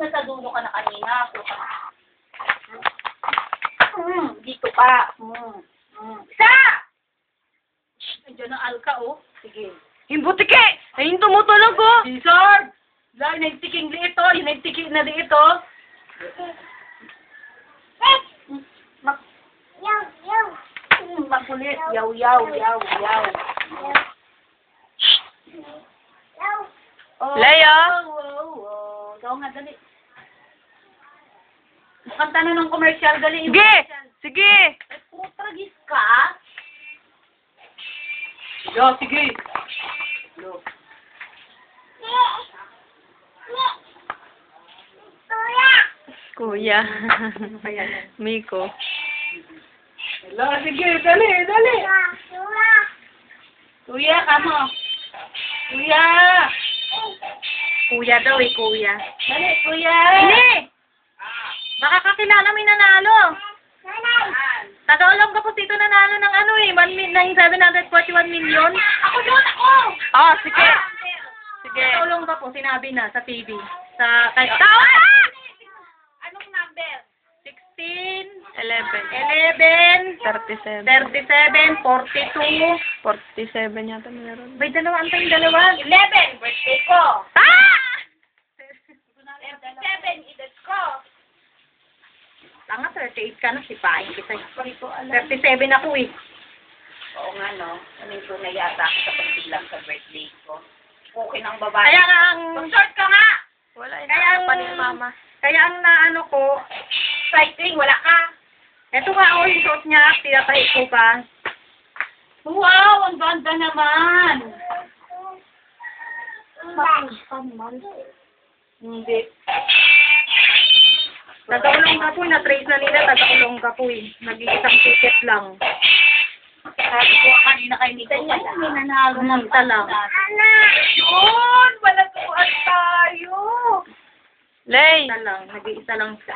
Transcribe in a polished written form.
nasa dulo ka na kanina. Dito pa. Isa! Nandiyan ang alka, oh. Sige. Yung butike! Ayun tumutulog, oh! Lizard! Dahil nagtiking liit, oh. Yung nagtiking na liit, oh. Makulit. Yaw, yaw, yaw, yaw. Oh, Leo? Ikaw nga, dali. Kanta na ng commercial, dali. Sige! Sige! Tragis ka? Sige. Kuya. Miko. Sige, dali, dali. Kuya, kamo. Kuya. Kuya daw eh, kuya. Dali, kuya. Hindi! Baka kakilala may nanalo. Taga-ulong ka po dito nanalo ng ano eh, 741 million. Ako doon, ako. Oh, sige. Sige. Taga-ulong ka po, sinabi na sa TV. Sa, kay, Tao na! Anong number? 11. 11, 37. 37, 42. 47 yata meron. May dalawa, antay dalawa. 11, birthday ko. Ah! 37, edad ko. Tanga, 38 ka na, sipain kita. 37 ako eh. Oo nga, no? Ganito na yata ako sa pagbilang sa birthday ko. Okay ng babae. Kaya nga ang... Mag-short ka nga! Wala, Kaya ang... pa ni mama. Kaya ang naano ko, cycling, wala ka. Ito nga, oh, yung suot niya, tinatay ko pa. Wow, ang ganda naman. Hindi. Taga-ulong ka po, na-trace na nila, taga-ulong ka po eh. Nag-iisang ticket lang. Sabi ko kanina kay Nita, may nanalo ng lang. Yun! Balatuan tayo! Lay! Isa lang, nag-iisa lang siya.